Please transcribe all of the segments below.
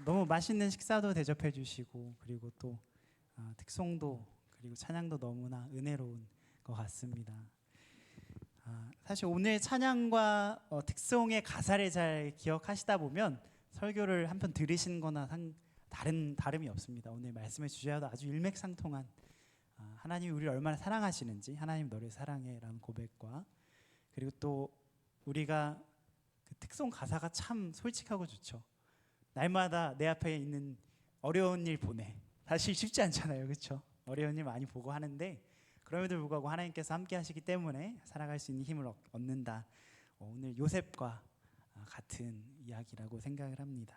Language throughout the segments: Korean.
너무 맛있는 식사도 대접해 주시고 그리고 또 특송도 그리고 찬양도 너무나 은혜로운 것 같습니다. 사실 오늘 찬양과 특송의 가사를 잘 기억하시다 보면 설교를 한 편 들으신 거나 다름이 없습니다. 오늘 말씀의 주제와도 아주 일맥상통한 하나님이 우리를 얼마나 사랑하시는지, 하나님 너를 사랑해 라는 고백과, 그리고 또 우리가 그 특송 가사가 참 솔직하고 좋죠. 날마다 내 앞에 있는 어려운 일 보내. 사실 쉽지 않잖아요, 그렇죠? 어려운 일 많이 보고 하는데 그럼에도 불구하고 하나님께서 함께 하시기 때문에 살아갈 수 있는 힘을 얻는다. 오늘 요셉과 같은 이야기라고 생각을 합니다.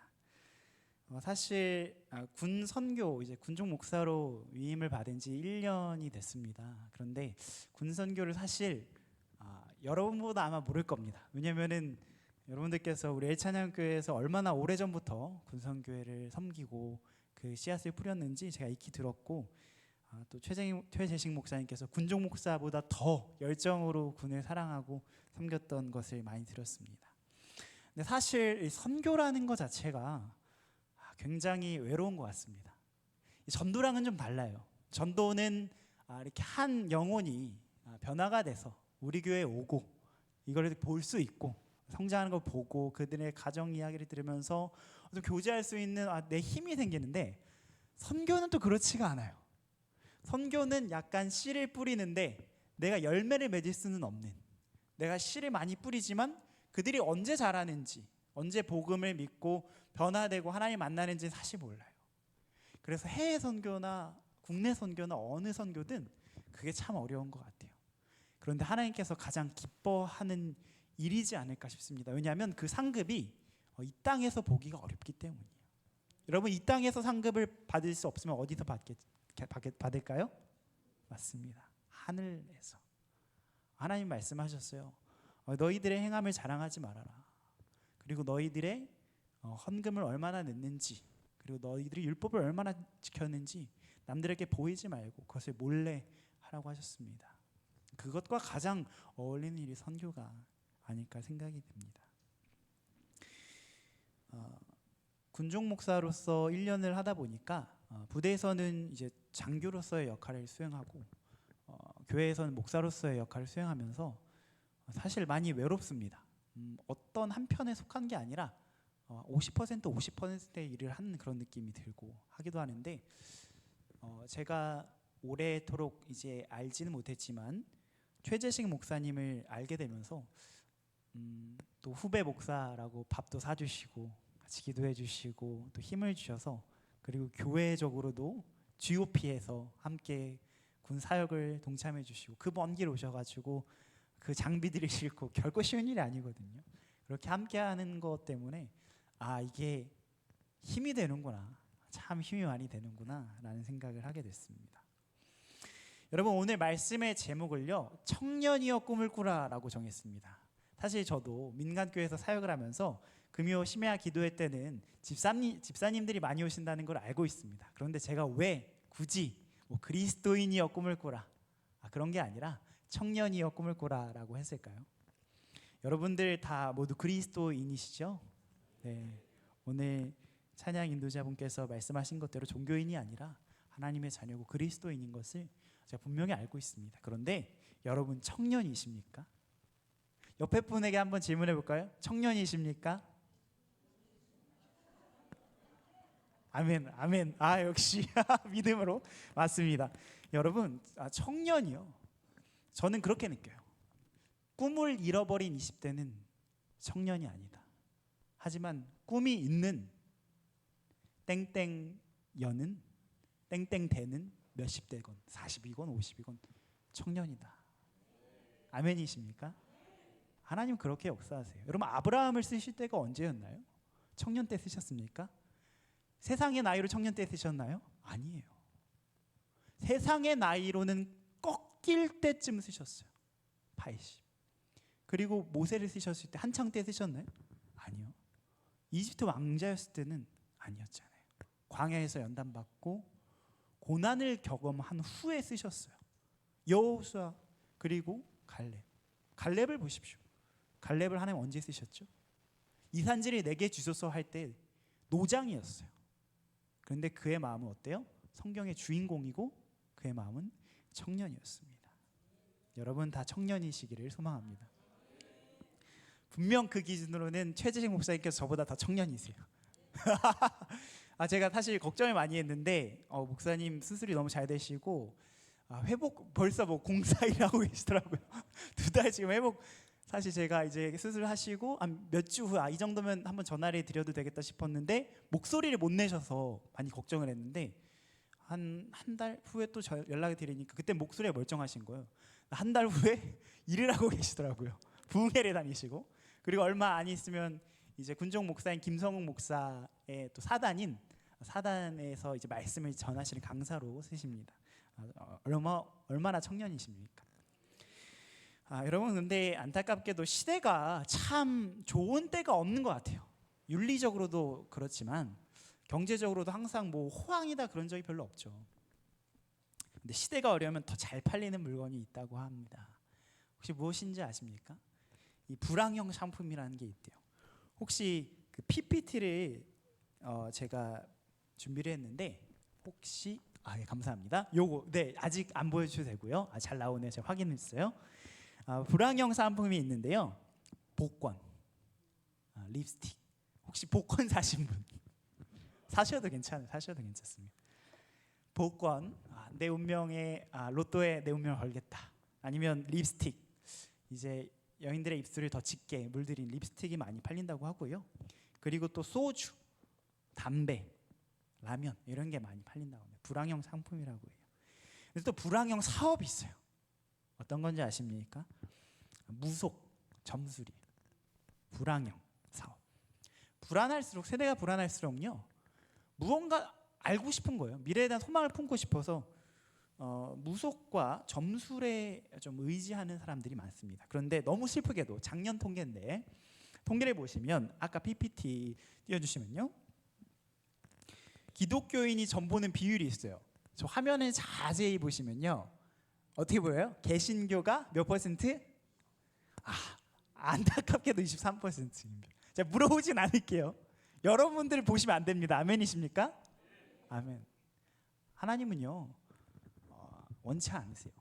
사실 군 선교, 이제 군종 목사로 위임을 받은 지 1년이 됐습니다. 그런데 군 선교를 사실 여러분보다 아마 모를 겁니다. 왜냐면은 여러분들께서 우리 엘찬양교회에서 얼마나 오래전부터 군선교회를 섬기고 그 씨앗을 뿌렸는지 제가 익히 들었고, 또 최재식 목사님께서 군종 목사보다 더 열정으로 군을 사랑하고 섬겼던 것을 많이 들었습니다. 근데 사실 이 선교라는 것 자체가 굉장히 외로운 것 같습니다. 전도랑은 좀 달라요. 전도는 이렇게 한 영혼이 변화가 돼서 우리 교회에 오고 이걸 볼 수 있고 성장하는 걸 보고 그들의 가정 이야기를 들으면서 좀 교제할 수 있는 내 힘이 생기는데, 선교는 또 그렇지가 않아요. 선교는 약간 씨를 뿌리는데 내가 열매를 맺을 수는 없는, 내가 씨를 많이 뿌리지만 그들이 언제 자라는지, 언제 복음을 믿고 변화되고 하나님 만나는지 사실 몰라요. 그래서 해외 선교나 국내 선교나 어느 선교든 그게 참 어려운 것 같아요. 그런데 하나님께서 가장 기뻐하는 일이지 않을까 싶습니다. 왜냐하면 그 상급이 이 땅에서 보기가 어렵기 때문이에요. 여러분, 이 땅에서 상급을 받을 수 없으면 어디서 받을까요? 맞습니다. 하늘에서. 하나님 말씀하셨어요. 너희들의 행함을 자랑하지 말아라. 그리고 너희들의 헌금을 얼마나 냈는지, 그리고 너희들이 율법을 얼마나 지켰는지 남들에게 보이지 말고 그것을 몰래 하라고 하셨습니다. 그것과 가장 어울리는 일이 선교가 아닐까 생각이 듭니다. 군종 목사로서 1년을 하다 보니까 부대에서는 이제 장교로서의 역할을 수행하고 교회에서는 목사로서의 역할을 수행하면서 사실 많이 외롭습니다. 어떤 한 편에 속한 게 아니라 50%의 일을 하는 그런 느낌이 들고 하기도 하는데, 제가 오래도록 이제 알지는 못했지만 최재식 목사님을 알게 되면서 또 후배 목사라고 밥도 사주시고 같이 기도해 주시고 또 힘을 주셔서, 그리고 교회적으로도 GOP에서 함께 군 사역을 동참해 주시고 그 먼 길 오셔가지고 그 장비들을 싣고 결코 쉬운 일이 아니거든요. 그렇게 함께하는 것 때문에 이게 힘이 되는구나, 참 힘이 많이 되는구나 라는 생각을 하게 됐습니다. 여러분, 오늘 말씀의 제목을요, 청년이여 꿈을 꾸라 라고 정했습니다. 사실 저도 민간교회에서 사역을 하면서 금요 심야 기도회 때는 집사님들이 많이 오신다는 걸 알고 있습니다. 그런데 제가 왜 굳이 그리스도인이여 꿈을 꾸라, 그런 게 아니라 청년이여 꿈을 꾸라 라고 했을까요? 여러분들 다 모두 그리스도인이시죠? 네. 오늘 찬양 인도자분께서 말씀하신 것대로 종교인이 아니라 하나님의 자녀고 그리스도인인 것을 제가 분명히 알고 있습니다. 그런데 여러분, 청년이십니까? 옆에 분에게 한번 질문해 볼까요? 청년이십니까? 아멘, 아멘. 역시 믿음으로 맞습니다. 여러분, 청년이요, 저는 그렇게 느껴요. 꿈을 잃어버린 20대는 청년이 아니다. 하지만 꿈이 있는 땡땡여는, 땡땡대는 몇십 대건 40이건 50이건 청년이다. 아멘이십니까? 하나님 그렇게 역사하세요. 여러분, 아브라함을 쓰실 때가 언제였나요? 청년 때 쓰셨습니까? 세상의 나이로 청년 때 쓰셨나요? 아니에요. 세상의 나이로는 꺾일 때쯤 쓰셨어요. 80. 그리고 모세를 쓰셨을 때 한창 때 쓰셨나요? 아니요. 이집트 왕자였을 때는 아니었잖아요. 광야에서 연단받고 고난을 경험한 후에 쓰셨어요. 여호수아 그리고 갈렙을 보십시오. 갈렙을 하나님 언제 쓰셨죠? 이 산지를 내게 주소서 할 때 노장이었어요. 그런데 그의 마음은 어때요? 성경의 주인공이고 그의 마음은 청년이었습니다. 여러분 다 청년이시기를 소망합니다. 분명 그 기준으로는 최재식 목사님께서 저보다 더 청년이세요. 제가 사실 걱정을 많이 했는데 목사님 수술이 너무 잘 되시고 회복 벌써 뭐 공사일 하고 계시더라고요. 2달 지금 회복. 사실 제가 이제 수술하시고 몇 주 후 이 정도면 한번 전화를 드려도 되겠다 싶었는데 목소리를 못 내셔서 많이 걱정을 했는데 한 달 후에 또 연락을 드리니까 그때 목소리가 멀쩡하신 거예요. 한 달 후에 일을 하고 계시더라고요. 부흥회를 다니시고. 그리고 얼마 안 있으면 이제 군종 목사인 김성욱 목사의 또 사단에서 이제 말씀을 전하시는 강사로 쓰십니다. 얼마나 청년이십니까? 여러분 근데 안타깝게도 시대가 참 좋은 때가 없는 것 같아요. 윤리적으로도 그렇지만 경제적으로도 항상 뭐 호황이다 그런 적이 별로 없죠. 근데 시대가 어려우면 더 잘 팔리는 물건이 있다고 합니다. 혹시 무엇인지 아십니까? 이 불황형 상품이라는 게 있대요. 혹시 그 PPT를 제가 준비를 했는데 혹시 예, 감사합니다. 요거 아직 안 보여주셔도 되고요. 잘 나오네요. 제가 확인했어요. 불황형 상품이 있는데요. 복권, 립스틱. 혹시 복권 사신 분? 사셔도 괜찮습니다. 복권, 내 운명에 로또에 내 운명을 걸겠다. 아니면 립스틱, 이제 여인들의 입술을 더 짙게 물들인 립스틱이 많이 팔린다고 하고요. 그리고 또 소주, 담배, 라면 이런 게 많이 팔린다고 합니다. 불황형 상품이라고 해요. 그래서 또 불황형 사업이 있어요. 어떤 건지 아십니까? 무속, 점수리, 불황형 사업. 세대가 불안할수록요. 무언가 알고 싶은 거예요. 미래에 대한 소망을 품고 싶어서 무속과 점술에 좀 의지하는 사람들이 많습니다. 그런데 너무 슬프게도 작년 통계인데 통계를 보시면 아까 PPT 띄워주시면요. 기독교인이 점보는 비율이 있어요. 저 화면에 자세히 보시면요. 어떻게 보여요? 개신교가 몇 퍼센트? 안타깝게도 23%입니다. 제가 물어보진 않을게요. 여러분들 보시면 안 됩니다. 아멘이십니까? 아멘. 하나님은요 원치 않으세요.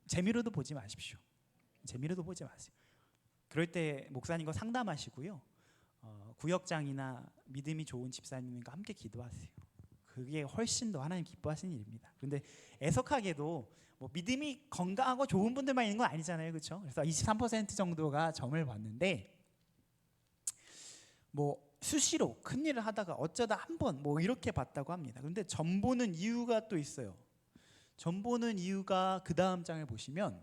재미로도 보지 마십시오. 재미로도 보지 마세요. 그럴 때 목사님과 상담하시고요. 구역장이나 믿음이 좋은 집사님과 함께 기도하세요. 그게 훨씬 더 하나님 기뻐하시는 일입니다. 그런데 애석하게도 뭐 믿음이 건강하고 좋은 분들만 있는 건 아니잖아요, 그렇죠? 그래서 23% 정도가 점을 봤는데 뭐 수시로 큰 일을 하다가 어쩌다 한 번 뭐 이렇게 봤다고 합니다. 그런데 점 보는 이유가 또 있어요. 점 보는 이유가 그 다음 장을 보시면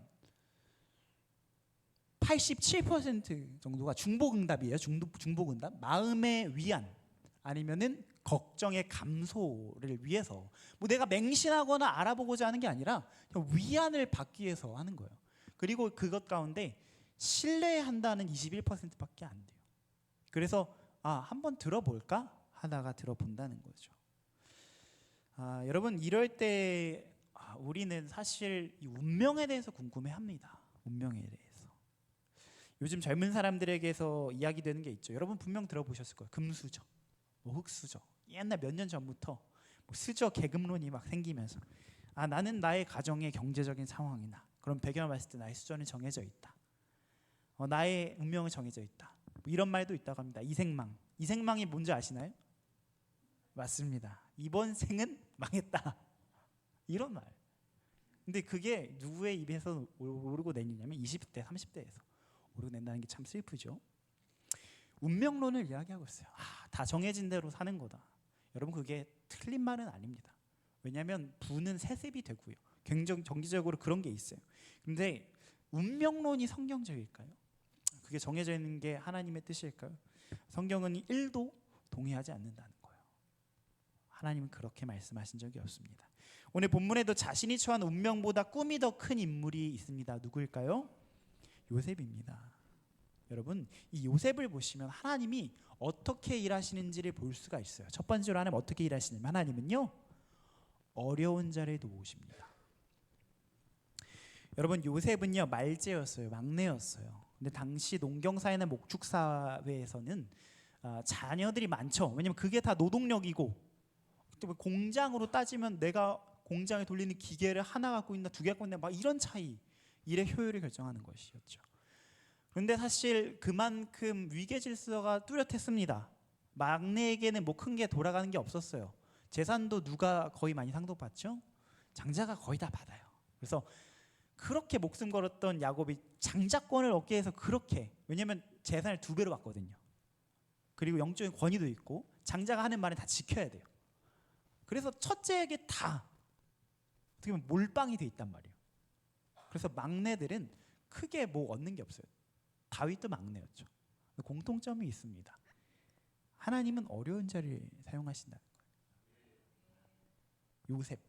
87% 정도가 중복응답이에요. 중복응답. 마음의 위안 아니면은 걱정의 감소를 위해서 뭐 내가 맹신하거나 알아보고자 하는 게 아니라 그냥 위안을 받기 위해서 하는 거예요. 그리고 그것 가운데 신뢰한다는 21%밖에 안 돼요. 그래서 한번 들어볼까 하다가 들어본다는 거죠. 여러분 이럴 때 우리는 사실 이 운명에 대해서 궁금해합니다. 운명에 대해서. 요즘 젊은 사람들에게서 이야기되는 게 있죠. 여러분 분명 들어보셨을 거예요. 금수저, 뭐 흑수저. 옛날 몇 년 전부터 뭐 수저 계급론이 막 생기면서 나는 나의 가정의 경제적인 상황이나 그런 배경을 봤을 때 나의 수저는 정해져 있다. 나의 운명은 정해져 있다. 뭐 이런 말도 있다고 합니다. 이생망. 이생망이 뭔지 아시나요? 맞습니다. 이번 생은 망했다. 이런 말. 근데 그게 누구의 입에서 오르고 내리냐면 20대, 30대에서 오르고 낸다는 게 참 슬프죠. 운명론을 이야기하고 있어요. 다 정해진 대로 사는 거다. 여러분 그게 틀린 말은 아닙니다. 왜냐하면 부는 세습이 되고요. 정기적으로 그런 게 있어요. 근데 운명론이 성경적일까요? 그게 정해져 있는 게 하나님의 뜻일까요? 성경은 1도 동의하지 않는다는 거예요. 하나님은 그렇게 말씀하신 적이 없습니다. 오늘 본문에도 자신이 처한 운명보다 꿈이 더 큰 인물이 있습니다. 누구일까요? 요셉입니다. 여러분 이 요셉을 보시면 하나님이 어떻게 일하시는지를 볼 수가 있어요. 첫 번째로 하나님 어떻게 일하시냐면 하나님은요 어려운 자를 도우십니다. 여러분 요셉은요 말제였어요. 막내였어요. 근데 당시 농경사회나 목축사회에서는 자녀들이 많죠. 왜냐면 그게 다 노동력이고, 공장으로 따지면 내가 공장에 돌리는 기계를 하나 갖고 있나 두 개 갖고 있나 막 이런 차이, 일의 효율을 결정하는 것이었죠. 그런데 사실 그만큼 위계 질서가 뚜렷했습니다. 막내에게는 뭐 큰 게 돌아가는 게 없었어요. 재산도 누가 거의 많이 상속받죠? 장자가 거의 다 받아요. 그래서 그렇게 목숨 걸었던 야곱이 장자권을 얻기 위해서 그렇게, 왜냐면 재산을 2배로 받거든요. 그리고 영적인 권위도 있고 장자가 하는 말은 다 지켜야 돼요. 그래서 첫째에게 다 어떻게 보면 몰빵이 돼 있단 말이에요. 그래서 막내들은 크게 뭐 얻는 게 없어요. 다윗도 막내였죠. 공통점이 있습니다. 하나님은 어려운 자를 사용하신다는 거예요. 요셉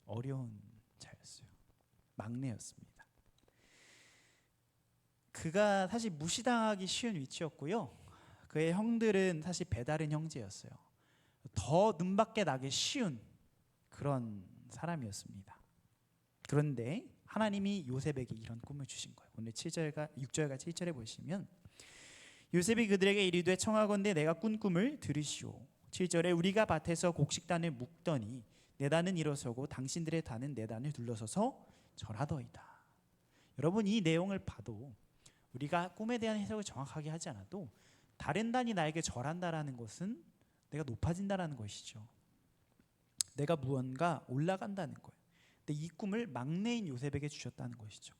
어려운 자였어요. 막내였습니다. 그가 사실 무시당하기 쉬운 위치였고요. 그의 형들은 사실 배다른 형제였어요. 더 눈밖에 나기 쉬운 그런 사람이었습니다. 그런데 하나님이 요셉에게 이런 꿈을 주신 거예요. 오늘 6절과 7절에 보시면 요셉이 그들에게 이르되 청하건대 내가 꾼 꿈을 들으시오. 7절에 우리가 밭에서 곡식단을 묶더니 내 단은 일어서고 당신들의 단은 내 단을 둘러서서 절하더이다. 여러분, 이 내용을 봐도 우리가 꿈에 대한 해석을 정확하게 하지 않아도 다른 단이 나에게 절한다라는 것은 내가 높아진다라는 것이죠. 내가 무언가 올라간다는 거예요. 근데 이 꿈을 막내인 요셉에게 주셨다는 것이죠.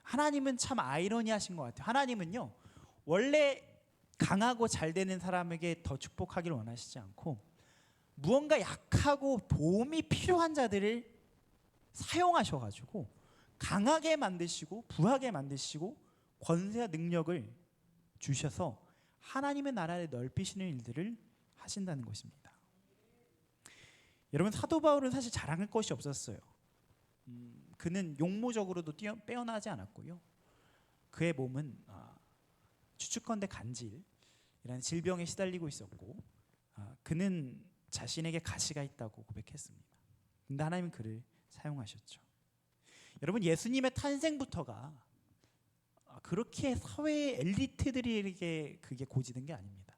하나님은 참 아이러니하신 것 같아요. 하나님은요, 원래 강하고 잘 되는 사람에게 더 축복하기를 원하시지 않고 무언가 약하고 도움이 필요한 자들을 사용하셔가지고 강하게 만드시고 부하게 만드시고 권세와 능력을 주셔서 하나님의 나라를 넓히시는 일들을 하신다는 것입니다. 여러분, 사도 바울은 사실 자랑할 것이 없었어요. 그는 용모적으로도 빼어나지 않았고요. 그의 몸은 추측컨대 간질이라는 질병에 시달리고 있었고, 그는 자신에게 가시가 있다고 고백했습니다. 근데 하나님은 그를 사용하셨죠. 여러분, 예수님의 탄생부터가 그렇게 사회의 엘리트들에게 그게 고지된 게 아닙니다.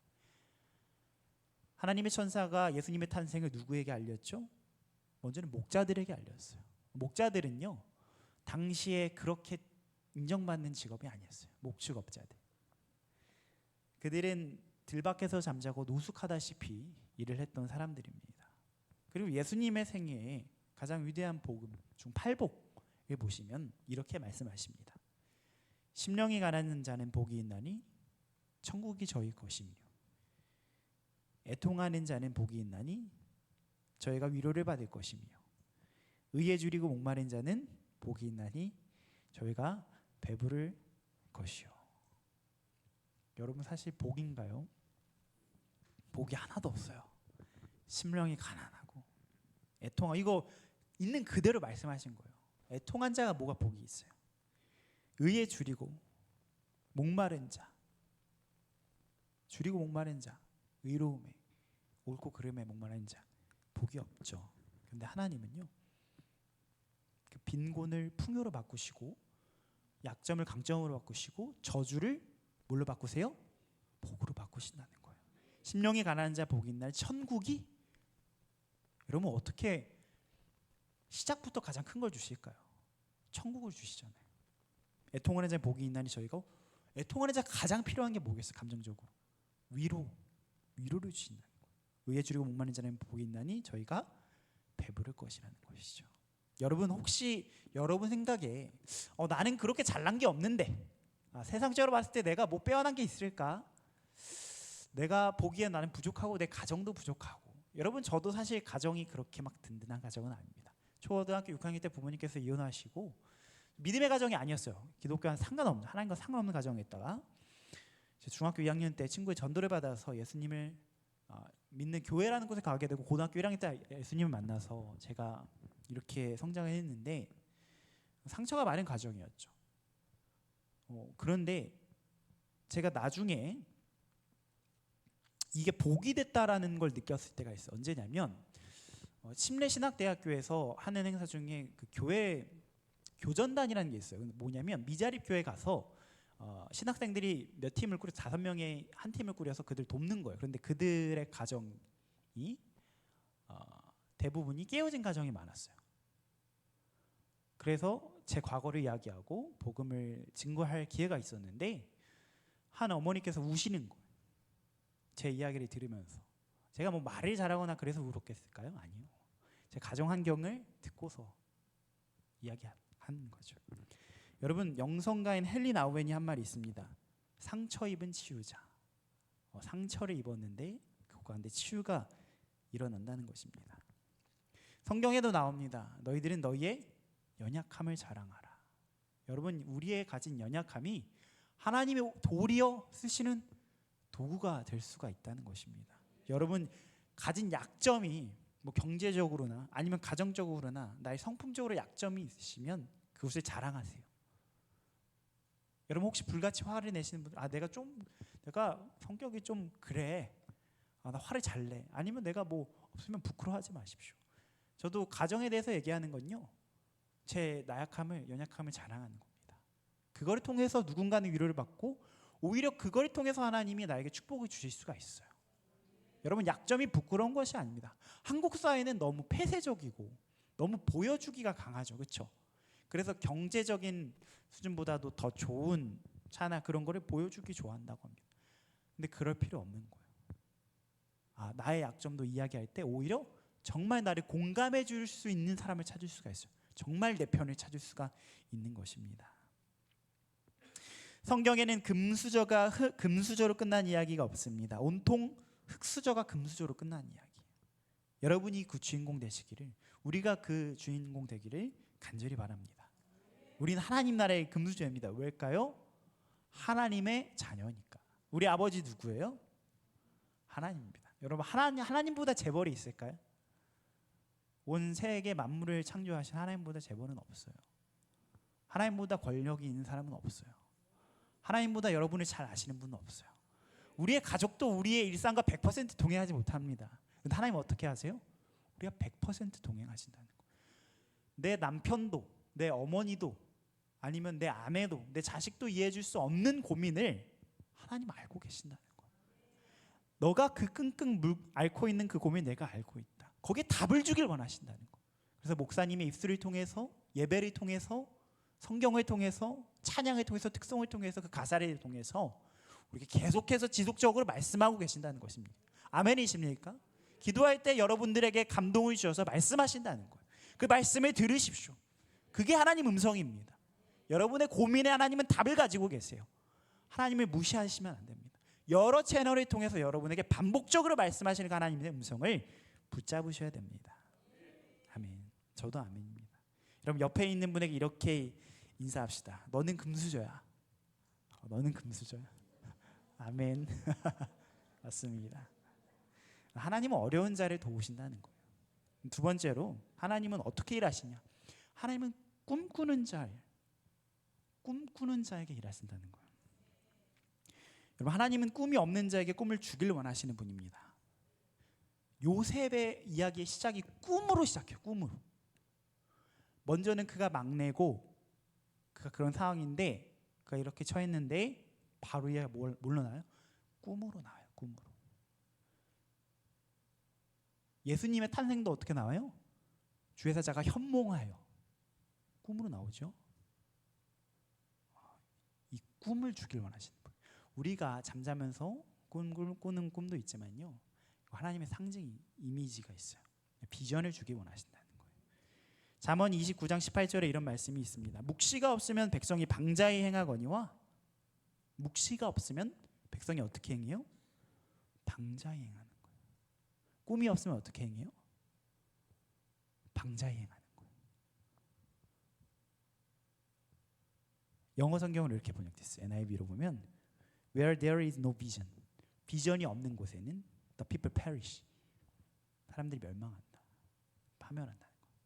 하나님의 천사가 예수님의 탄생을 누구에게 알렸죠? 먼저는 목자들에게 알렸어요. 목자들은요, 당시에 그렇게 인정받는 직업이 아니었어요. 목축업자들. 그들은 들밖에서 잠자고 노숙하다시피 일을 했던 사람들입니다. 그리고 예수님의 생애에 가장 위대한 복음 중 8복을 보시면 이렇게 말씀하십니다. 심령이 가난한 자는 복이 있나니 천국이 저희 것이며 애통하는 자는 복이 있나니 저희가 위로를 받을 것이며 의에 줄이고 목마른 자는 복이 있나니 저희가 배부를 것이요. 여러분, 사실 복인가요? 복이 하나도 없어요. 심령이 가난하고 애통하고, 이거 있는 그대로 말씀하신 거예요. 애통한 자가 뭐가 복이 있어요? 의에 줄이고 목마른 자, 줄이고 목마른 자, 의로움에 옳고 그름에 목마른 자, 복이 없죠. 그런데 하나님은요, 그 빈곤을 풍요로 바꾸시고 약점을 강점으로 바꾸시고 저주를 뭘로 바꾸세요? 복으로 바꾸신다는 거예요. 심령이 가난한 자 복이 있나니 천국이, 여러분, 어떻게 시작부터 가장 큰 걸 주실까요? 천국을 주시잖아요. 애통하는 자 복이 있나니 저희가, 애통하는 자 가장 필요한 게 뭐겠어요? 감정적으로 위로를 주신다는 거예요. 의에 줄이고 목마른 자는 복이 있나니 저희가 배부를 것이라는 것이죠. 여러분, 혹시 여러분 생각에 나는 그렇게 잘난 게 없는데, 세상적으로 봤을 때 내가 뭐 빼어난 게 있을까? 내가 보기에 나는 부족하고 내 가정도 부족하고. 여러분, 저도 사실 가정이 그렇게 막 든든한 가정은 아닙니다. 초등학교 6학년 때 부모님께서 이혼하시고 믿음의 가정이 아니었어요. 기독교와는 상관없는, 하나님과 상관없는 가정에 있다가 중학교 2학년 때 친구의 전도를 받아서 예수님을 믿는 교회라는 곳에 가게 되고, 고등학교 1학년 때 예수님을 만나서 제가 이렇게 성장을 했는데 상처가 많은 가정이었죠. 그런데 제가 나중에 이게 복이 됐다라는 걸 느꼈을 때가 있어요. 언제냐면 침례신학대학교에서 하는 행사 중에 그 교회 교전단이라는 게 있어요. 뭐냐면 미자립 교회 가서 신학생들이 몇 팀을 꾸려 5명의 한 팀을 꾸려서 그들 돕는 거예요. 그런데 그들의 가정이 대부분이 깨어진 가정이 많았어요. 그래서 제 과거를 이야기하고 복음을 증거할 기회가 있었는데 한 어머니께서 우시는 거예요. 제 이야기를 들으면서. 제가 뭐 말을 잘하거나 그래서 울었겠을까요? 아니요. 제 가정 환경을 듣고서 이야기하는 거죠. 여러분, 영성가인 헨리 나우엔이 한 말이 있습니다. 상처 입은 치유자. 상처를 입었는데 그 가운데 치유가 일어난다는 것입니다. 성경에도 나옵니다. 너희들은 너희의 연약함을 자랑하라. 여러분, 우리의 가진 연약함이 하나님이 도리어 쓰시는 도구가 될 수가 있다는 것입니다. 여러분, 가진 약점이 뭐 경제적으로나 아니면 가정적으로나 나의 성품적으로 약점이 있으시면 그것을 자랑하세요. 여러분, 혹시 불같이 화를 내시는 분들, 내가 성격이 좀 그래, 나 화를 잘 내, 아니면 내가 뭐 없으면 부끄러워하지 마십시오. 저도 가정에 대해서 얘기하는 건요, 제 나약함을, 연약함을 자랑하는 겁니다. 그걸 통해서 누군가는 위로를 받고 오히려 그걸 통해서 하나님이 나에게 축복을 주실 수가 있어요. 여러분, 약점이 부끄러운 것이 아닙니다. 한국 사회는 너무 폐쇄적이고 너무 보여주기가 강하죠. 그렇죠? 그래서 경제적인 수준보다도 더 좋은 차나 그런 거를 보여주기 좋아한다고 합니다. 근데 그럴 필요 없는 거예요. 나의 약점도 이야기할 때 오히려 정말 나를 공감해 줄 수 있는 사람을 찾을 수가 있어요. 정말 내 편을 찾을 수가 있는 것입니다. 성경에는 금수저로 끝난 이야기가 없습니다. 온통 흙수저가 금수저로 끝난 이야기. 여러분이 그 주인공 되시기를, 우리가 그 주인공 되기를 간절히 바랍니다. 우리는 하나님 나라의 금수저입니다. 왜일까요? 하나님의 자녀니까. 우리 아버지 누구예요? 하나님입니다. 여러분, 하나님보다 재벌이 있을까요? 온 세계 만물을 창조하신 하나님보다 재벌은 없어요. 하나님보다 권력이 있는 사람은 없어요. 하나님보다 여러분을 잘 아시는 분은 없어요. 우리의 가족도 우리의 일상과 100% 동행하지 못합니다. 근데 하나님은 어떻게 하세요? 우리가 100% 동행하신다는 거예요. 내 남편도, 내 어머니도, 아니면 내 아내도, 내 자식도 이해해 줄 수 없는 고민을 하나님 알고 계신다는 거예요. 너가 그 끙끙 앓고 있는 그 고민 내가 알고 있다. 거기에 답을 주길 원하신다는 거예요. 그래서 목사님의 입술을 통해서, 예배를 통해서, 성경을 통해서, 찬양을 통해서, 특성을 통해서, 그 가사를 통해서 우리가 계속해서 지속적으로 말씀하고 계신다는 것입니다. 아멘이십니까? 기도할 때 여러분들에게 감동을 주셔서 말씀하신다는 거예요. 그 말씀을 들으십시오. 그게 하나님 음성입니다. 여러분의 고민에 하나님은 답을 가지고 계세요. 하나님을 무시하시면 안 됩니다. 여러 채널을 통해서 여러분에게 반복적으로 말씀하시는 하나님의 음성을 붙잡으셔야 됩니다. 아멘. 저도 아멘입니다. 여러분, 옆에 있는 분에게 이렇게 인사합시다. 너는 금수저야. 너는 금수저야. 아멘. 맞습니다. 하나님은 어려운 자를 도우신다는 거예요. 두 번째로, 하나님은 어떻게 일하시냐? 하나님은 꿈꾸는 자에게 일하신다는 거예요. 여러분, 하나님은 꿈이 없는 자에게 꿈을 주길 원하시는 분입니다. 요셉의 이야기의 시작이 꿈으로 시작해요. 꿈으로. 먼저는 그가 막내고 그가 그런 상황인데, 그가 이렇게 처했는데 바로 얘가 뭘로 나와요? 꿈으로 나와요. 꿈으로. 예수님의 탄생도 어떻게 나와요? 주의 사자가 현몽하여. 꿈으로 나오죠. 이 꿈을 주길 원하시는 분. 우리가 잠자면서 꾸는 꿈도 있지만요, 하나님의 상징, 이미지가 있어요. 비전을 주길 원하신다는 거예요. 잠언 29장 18절에 이런 말씀이 있습니다. 묵시가 없으면 백성이 방자히 행하거니와, 묵시가 없으면 백성이 어떻게 행해요? 방자히 행하는 거예요. 꿈이 없으면 어떻게 행해요? 방자히 행하는 거예요. 영어 성경으로 이렇게 번역됐어요. NIV로 보면 Where there is no vision, 비전이 없는 곳에는 the people perish, 사람들이 멸망한다, 파멸한다는 거예요.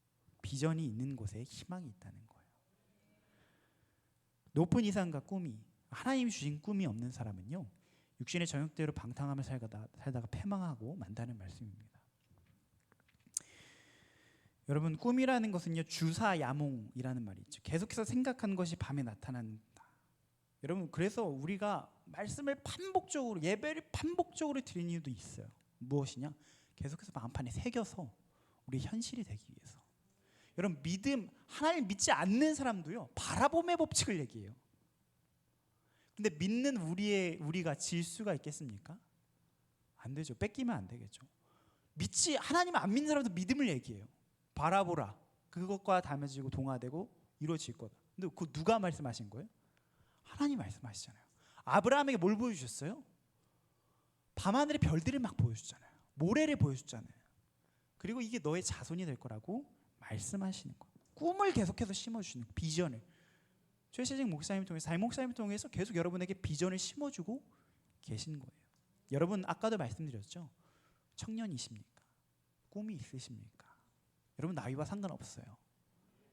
비전이 있는 곳에 희망이 있다는 거예요. 높은 이상과 꿈이, 하나님이 주신 꿈이 없는 사람은요, 육신의 정욕대로 방탕하며 살다가 패망하고 만다는 말씀입니다. 여러분, 꿈이라는 것은요, 주사야몽이라는 말이 있죠. 계속해서 생각하는 것이 밤에 나타난다. 여러분, 그래서 우리가 말씀을 반복적으로, 예배를 반복적으로 드리는 이유도 있어요. 무엇이냐? 계속해서 마음판에 새겨서 우리 현실이 되기 위해서. 여러분, 믿음, 하나님 믿지 않는 사람도요 바라봄의 법칙을 얘기해요. 근데 믿는 우리가 질 수가 있겠습니까? 안 되죠. 뺏기면 안 되겠죠. 하나님 안 믿는 사람도 믿음을 얘기해요. 바라보라, 그것과 닮아지고 동화되고 이루어질 거다. 근데 그거 누가 말씀하신 거예요? 하나님 말씀하시잖아요. 아브라함에게 뭘 보여주셨어요? 밤하늘의 별들을 막 보여주잖아요. 모래를 보여주잖아요. 그리고 이게 너의 자손이 될 거라고 말씀하시는 거예요. 꿈을 계속해서 심어주시는, 비전을. 최세직 목사님을 통해서, 담임 목사님을 통해서 계속 여러분에게 비전을 심어주고 계신 거예요. 여러분, 아까도 말씀드렸죠? 청년이십니까? 꿈이 있으십니까? 여러분, 나이와 상관없어요.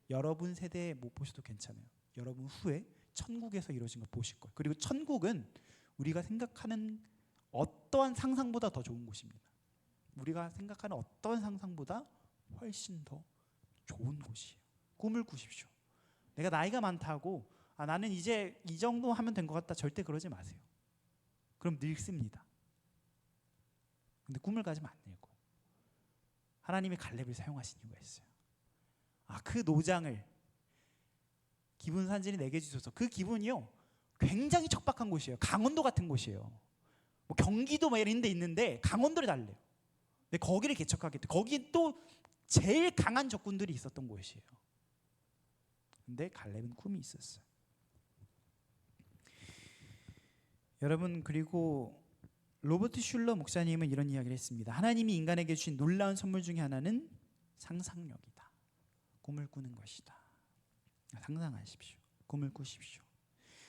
여러분 세대에 못 보셔도 괜찮아요. 여러분 후에 천국에서 이루어진 거 보실 거예요. 그리고 천국은 우리가 생각하는 어떠한 상상보다 더 좋은 곳입니다. 우리가 생각하는 어떤 상상보다 훨씬 더 좋은 곳이에요. 꿈을 꾸십시오. 내가 나이가 많다고 나는 이제 이 정도 하면 된 것 같다, 절대 그러지 마세요. 그럼 늙습니다. 근데 꿈을 가지면 안 늙고, 하나님이 갈렙을 사용하신 이유가 있어요. 그 노장을 기분 산진이 내게 주셔서, 그 기분이요 굉장히 척박한 곳이에요. 강원도 같은 곳이에요. 뭐 경기도 뭐 이런 데 있는데 강원도를 달래요. 근데 거기를 개척하겠다. 거기 또 제일 강한 적군들이 있었던 곳이에요. 근데 갈렙은 꿈이 있었어요. 여러분, 그리고 로버트 슐러 목사님은 이런 이야기를 했습니다. 하나님이 인간에게 주신 놀라운 선물 중에 하나는 상상력이다. 꿈을 꾸는 것이다. 상상하십시오. 꿈을 꾸십시오.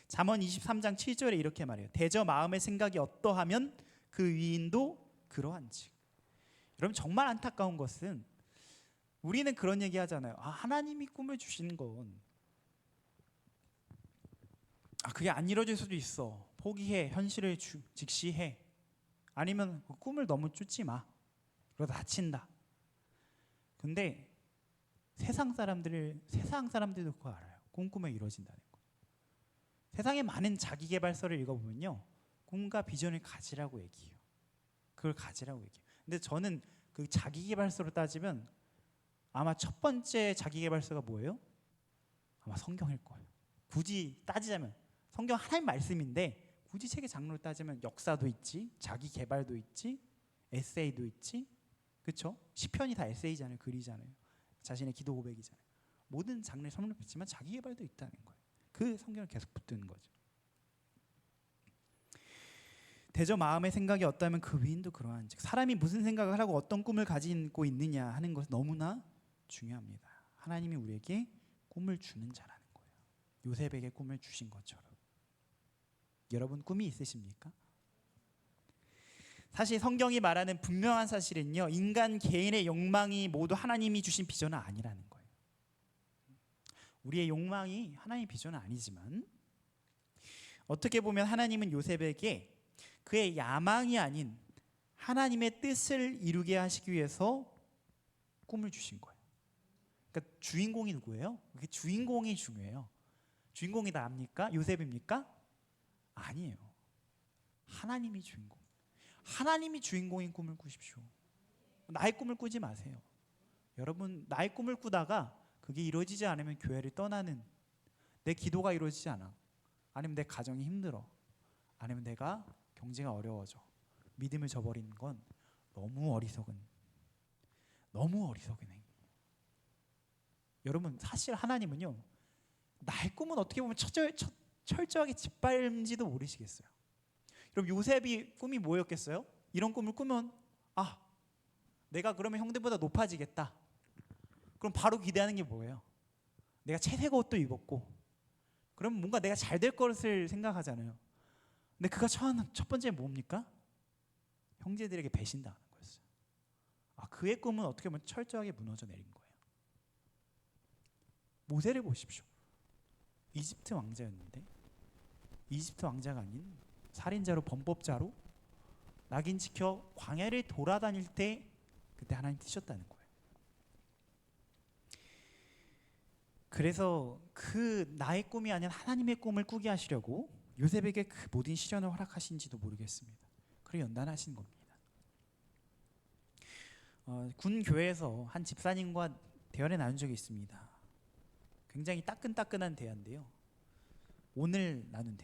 잠언 23장 7절에 이렇게 말해요. 대저 마음의 생각이 어떠하면 그 위인도 그러한즉. 여러분, 정말 안타까운 것은 우리는 그런 얘기 하잖아요. 하나님이 꿈을 주시는 건 그게 안 이루어질 수도 있어. 포기해. 현실을 직시해. 아니면 그 꿈을 너무 쫓지 마. 그러다 다친다. 근데 세상 사람들도 그거 알아요. 꿈꾸면 이루어진다는 거. 세상에 많은 자기계발서를 읽어보면요, 꿈과 비전을 가지라고 얘기해요. 그걸 가지라고 얘기해요. 근데 저는 그 자기계발서로 따지면 아마 첫 번째 자기계발서가 뭐예요? 아마 성경일 거예요. 굳이 따지자면 성경 하나님 말씀인데, 굳이 책의 장르로 따지면 역사도 있지, 자기계발도 있지, 에세이도 있지, 그렇죠? 시편이 다 에세이잖아요, 글이잖아요. 자신의 기도 고백이잖아요. 모든 장르에 섭렵했지만 자기계발도 있다는 거예요. 그 성경을 계속 붙드는 거죠. 대저 마음의 생각이 어떠하면 그 위인도 그러한즉. 사람이 무슨 생각을 하고 어떤 꿈을 가지고 있느냐 하는 것은 너무나 중요합니다. 하나님이 우리에게 꿈을 주는 자라는 거예요. 요셉에게 꿈을 주신 것처럼. 여러분, 꿈이 있으십니까? 사실 성경이 말하는 분명한 사실은요, 인간 개인의 욕망이 모두 하나님이 주신 비전은 아니라는 거예요. 우리의 욕망이 하나님의 비전은 아니지만, 어떻게 보면 하나님은 요셉에게 그의 야망이 아닌 하나님의 뜻을 이루게 하시기 위해서 꿈을 주신 거예요. 그러니까 주인공이 누구예요? 그게 주인공이 중요해요. 주인공이 나입니까? 요셉입니까? 아니에요. 하나님이 주인공. 하나님이 주인공인 꿈을 꾸십시오. 나의 꿈을 꾸지 마세요. 여러분, 나의 꿈을 꾸다가 그게 이루어지지 않으면 교회를 떠나는, 내 기도가 이루어지지 않아, 아니면 내 가정이 힘들어, 아니면 내가 경제가 어려워져, 믿음을 저버리는 건 너무 어리석은 행위. 여러분, 사실 하나님은요, 나의 꿈은 어떻게 보면 철저하게 짓밟는지도 모르시겠어요. 그럼 요셉이 꿈이 뭐였겠어요? 이런 꿈을 꾸면 내가 그러면 형들보다 높아지겠다. 그럼 바로 기대하는 게 뭐예요? 내가 채색 옷도 입었고, 그럼 뭔가 내가 잘 될 것을 생각하잖아요. 근데 그가 첫 번째 뭡니까? 형제들에게 배신당하는 거였어요. 그의 꿈은 어떻게 보면 철저하게 무너져 내린 거예요. 모세를 보십시오. 이집트 왕자였는데, 이집트 왕자가 아닌 살인자로, 범법자로 낙인 찍혀 광야를 돌아다닐 때 그때 하나님 뛰셨다는 거예요. 그래서 그 나의 꿈이 아닌 하나님의 꿈을 꾸게 하시려고 요셉에게 그 모든 시련을 허락하신지도 모르겠습니다. 그리고 연단하신 겁니다. 군 교회에서 한 집사님과 대화를 나눈 적이 있습니다. 굉장히 따끈따끈한 대화인데요. 오늘 나눈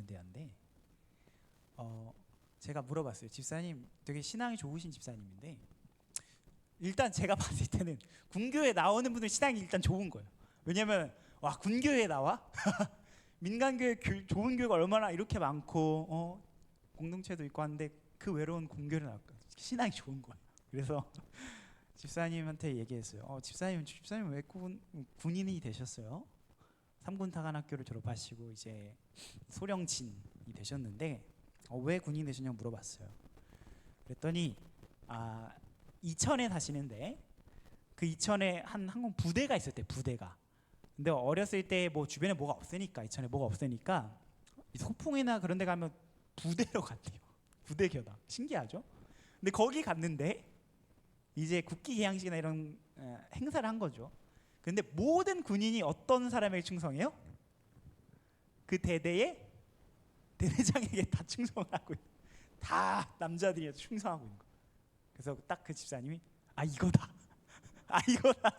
대화인데 제가 물어봤어요. 집사님 되게 신앙이 좋으신 집사님인데 일단 제가 봤을 때는 군교회 나오는 분들 신앙이 일단 좋은 거예요. 왜냐면 와 군교회에 나와? 민간교회 좋은 교회가 얼마나 이렇게 많고 공동체도 있고 한데 그 외로운 군교회를 나올까? 신앙이 좋은 거예요. 그래서 집사님한테 얘기했어요. 집사님 왜 군인이 되셨어요? 3군 타간학교를 졸업하시고 이제 소령진이 되셨는데 왜 군인이 되셨냐고 물어봤어요. 그랬더니 이천에 사시는데 그 이천에 한 항공 부대가 있었대. 부대가. 근데 어렸을 때 뭐 주변에 뭐가 없으니까 이천에 뭐가 없으니까 소풍이나 그런 데 가면 부대로 갔대요. 부대 교당. 신기하죠? 근데 거기 갔는데 이제 국기 개양식이나 이런 행사를 한 거죠. 근데 모든 군인이 어떤 사람에게 충성해요? 그 대대의 대대장에게 다 충성을 하고 다 남자들이 충성하고 있는 거예요. 그래서 딱 그 집사님이 이거다. 이거다.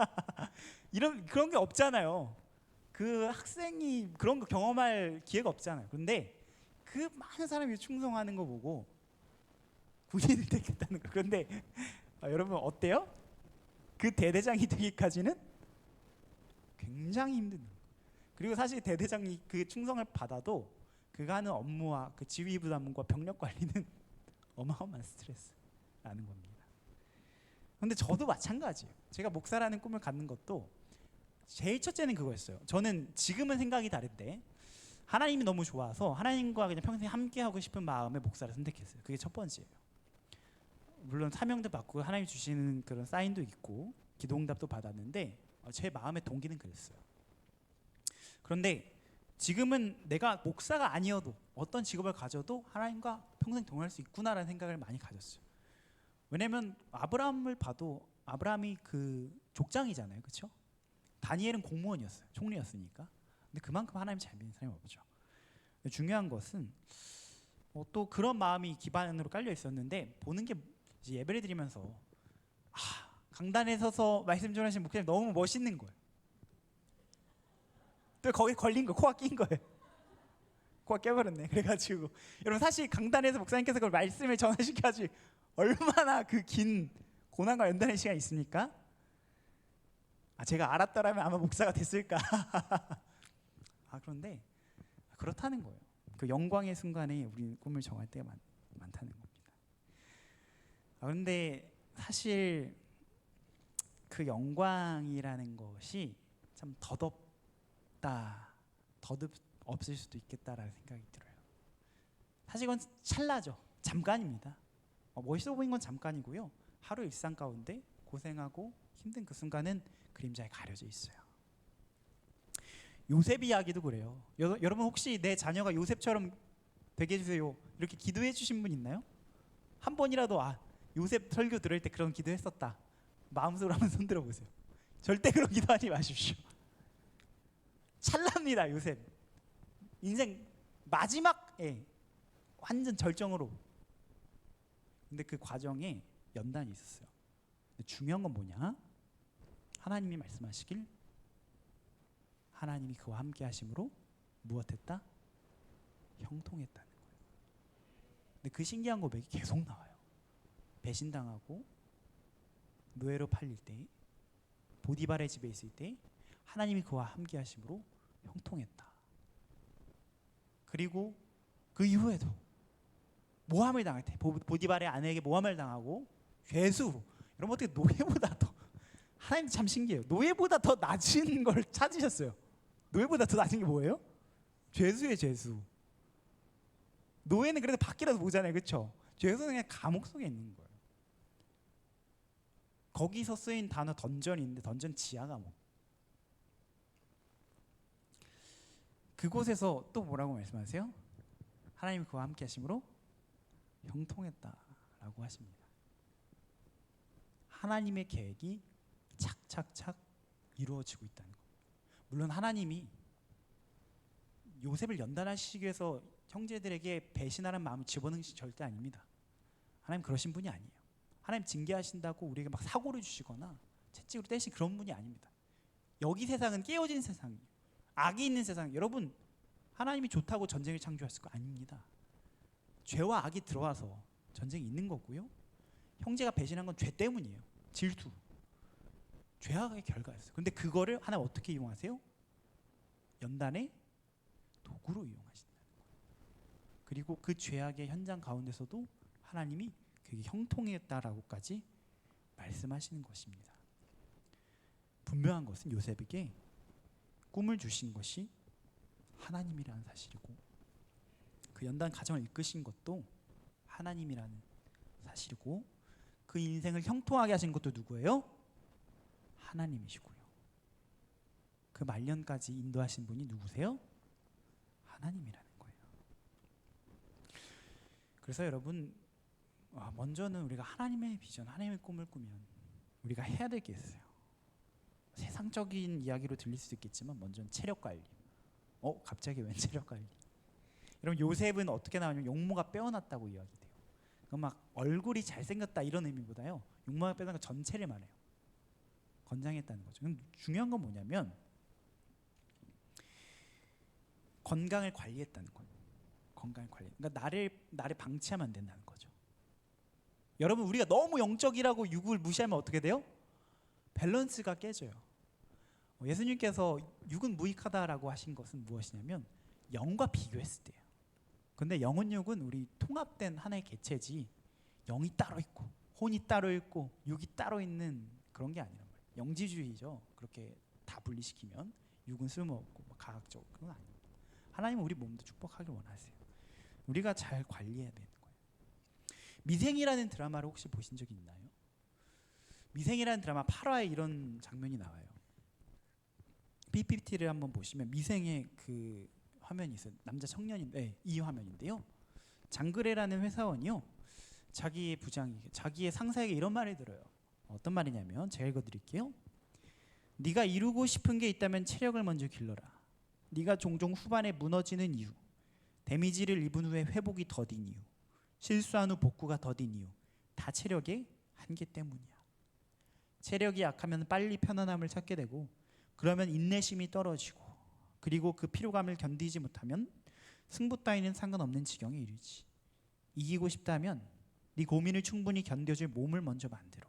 그런 게 없잖아요. 그 학생이 그런 거 경험할 기회가 없잖아요. 그런데 그 많은 사람이 충성하는 거 보고 군인이 되겠다는 거. 그런데 여러분 어때요? 그 대대장이 되기까지는 굉장히 힘든 거예요. 그리고 사실 대대장이 그 충성을 받아도 그가 하는 업무와 그 지휘 부담과 병력 관리는 어마어마한 스트레스라는 겁니다. 근데 저도 마찬가지예요. 제가 목사라는 꿈을 갖는 것도 제일 첫째는 그거였어요. 저는 지금은 생각이 다른데 하나님이 너무 좋아서 하나님과 그냥 평생 함께하고 싶은 마음에 목사를 선택했어요. 그게 첫 번째예요. 물론 사명도 받고 하나님 주시는 그런 사인도 있고 기도응답도 받았는데 제 마음의 동기는 그랬어요. 그런데 지금은 내가 목사가 아니어도 어떤 직업을 가져도 하나님과 평생 동행할 수 있구나라는 생각을 많이 가졌어요. 왜냐면 아브라함을 봐도 아브라함이 그 족장이잖아요. 그렇죠? 다니엘은 공무원이었어요. 총리였으니까. 근데 그만큼 하나님 잘 믿는 사람이 없죠. 중요한 것은 또 그런 마음이 기반으로 깔려 있었는데 보는 게 예배를 드리면서 강단에 서서 말씀 전하시는 목사님 너무 멋있는 거예요. 또 거기 걸린 거 코가 낀 거예요. 코가 깨버렸네. 그래가지고 여러분 사실 강단에서 목사님께서 그걸 말씀을 전하시기까지 얼마나 그 긴 고난과 연단의 시간이 있습니까? 제가 알았더라면 아마 목사가 됐을까. 그런데 그렇다는 거예요. 그 영광의 순간에 우리 꿈을 정할 때가 많다는 겁니다. 그런데 사실 그 영광이라는 것이 참 없을 수도 있겠다라는 생각이 들어요. 사실 이건 찰나죠. 잠깐입니다. 멋있어 보이는 건 잠깐이고요. 하루 일상 가운데 고생하고 힘든 그 순간은 그림자에 가려져 있어요. 요셉 이야기도 그래요. 여러분 혹시 내 자녀가 요셉처럼 되게 해주세요 이렇게 기도해 주신 분 있나요? 한 번이라도 요셉 설교 들을 때 그런 기도했었다 마음속으로 한번 손 들어보세요. 절대 그런 기도하지 마십시오. 찰납니다. 요셉 인생 마지막에 완전 절정으로. 근데 그 과정에 연단이 있었어요. 근데 중요한 건 뭐냐? 하나님이 말씀하시길 하나님이 그와 함께 하심으로 무엇했다? 형통했다는 거예요. 근데 그 신기한 고백이 계속 나와요. 배신당하고 노예로 팔릴 때, 보디발의 집에 있을 때 하나님이 그와 함께 하심으로 형통했다. 그리고 그 이후에도 모함을 당할 때 보디발의 아내에게 모함을 당하고 죄수. 여러분 어떻게 노예보다 더 하나님 참 신기해요. 노예보다 더 낮은 걸 찾으셨어요. 노예보다 더 낮은 게 뭐예요? 죄수예요. 죄수. 노예는 그래도 밖이라도 보잖아요. 그렇죠? 죄수는 그냥 감옥 속에 있는 거예요. 거기서 쓰인 단어 던전인데 던전 지하 감옥. 그곳에서 또 뭐라고 말씀하세요? 하나님이 그와 함께 하심으로 형통했다라고 하십니다. 하나님의 계획이 착착착 이루어지고 있다는 것. 물론 하나님이 요셉을 연단하시기 위해서 형제들에게 배신하는 마음을 집어넣으신 절대 아닙니다. 하나님 그러신 분이 아니에요. 하나님 징계하신다고 우리에게 막 사고를 주시거나 채찍으로 때리신 그런 분이 아닙니다. 여기 세상은 깨어진 세상이에요. 악이 있는 세상. 여러분, 하나님이 좋다고 전쟁을 창조했을 거 아닙니다. 죄와 악이 들어와서 전쟁이 있는 거고요. 형제가 배신한 건 죄 때문이에요. 질투. 죄악의 결과였어요. 근데 그거를 하나님 어떻게 이용하세요? 연단의 도구로 이용하신다는 거예요. 그리고 그 죄악의 현장 가운데서도 하나님이 그게 형통했다라고까지 말씀하시는 것입니다. 분명한 것은 요셉에게 꿈을 주신 것이 하나님이라는 사실이고 그 연단 가정을 이끄신 것도 하나님이라는 사실이고 그 인생을 형통하게 하신 것도 누구예요? 하나님이시고요. 그 말년까지 인도하신 분이 누구세요? 하나님이라는 거예요. 그래서 여러분, 먼저는 우리가 하나님의 비전, 하나님의 꿈을 꾸면 우리가 해야 될 게 있어요. 세상적인 이야기로 들릴 수도 있겠지만 먼저는 체력 관리. 갑자기 웬 체력 관리? 여러분, 요셉은 어떻게 나오냐면 용모가 빼어났다고 이야기돼요. 막 얼굴이 잘생겼다 이런 의미보다요, 용모가 빼어난 거 전체를 말해요. 건장했다는 거죠. 그럼 중요한 건 뭐냐면 건강을 관리했다는 거예요. 건강을 관리. 그러니까 나를 방치하면 안 된다는 거죠. 여러분, 우리가 너무 영적이라고 육을 무시하면 어떻게 돼요? 밸런스가 깨져요. 예수님께서 육은 무익하다라고 하신 것은 무엇이냐면 영과 비교했을 때예요. 근데 영혼 육은 우리 통합된 하나의 개체지 영이 따로 있고 혼이 따로 있고 육이 따로 있는 그런 게 아니란 말이에요. 영지주의죠. 그렇게 다 분리시키면 육은 쓸모없고 과학적 그건 아닙니다. 하나님은 우리 몸도 축복하길 원하세요. 우리가 잘 관리해야 되는 거예요. 미생이라는 드라마를 혹시 보신 적이 있나요? 미생이라는 드라마 8화에 이런 장면이 나와요. PPT를 한번 보시면 미생의 그 화면이 있어요. 남자 청년인데 이 화면인데요. 장그래라는 회사원이요, 자기의 부장이 자기의 상사에게 이런 말을 들어요. 어떤 말이냐면 제가 읽어드릴게요. 네가 이루고 싶은 게 있다면 체력을 먼저 길러라. 네가 종종 후반에 무너지는 이유, 데미지를 입은 후에 회복이 더딘 이유, 실수한 후 복구가 더딘 이유, 다 체력의 한계 때문이야. 체력이 약하면 빨리 편안함을 찾게 되고 그러면 인내심이 떨어지고 그리고 그 피로감을 견디지 못하면 승부 따위는 상관없는 지경에 이르지. 이기고 싶다면 네 고민을 충분히 견뎌줄 몸을 먼저 만들어.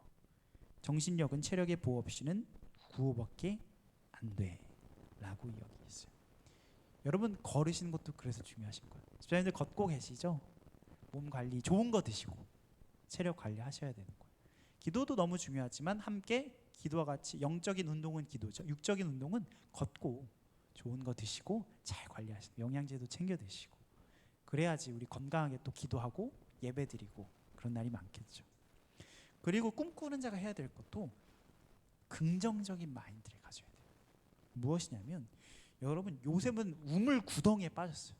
정신력은 체력의 보호 없이는 구호밖에 안 돼 라고 이야기했어요. 여러분, 걸으시는 것도 그래서 중요하신 거예요. 집사님들 걷고 계시죠? 몸 관리 좋은 거 드시고 체력 관리 하셔야 되는 거예요. 기도도 너무 중요하지만 함께 기도와 같이 영적인 운동은 기도죠. 육적인 운동은 걷고 좋은 거 드시고 잘 관리하시고 영양제도 챙겨 드시고 그래야지 우리 건강하게 또 기도하고 예배드리고 그런 날이 많겠죠. 그리고 꿈꾸는 자가 해야 될 것도 긍정적인 마인드를 가져야 돼요. 무엇이냐면 여러분, 요셉은 우물 구덩이에 빠졌어요.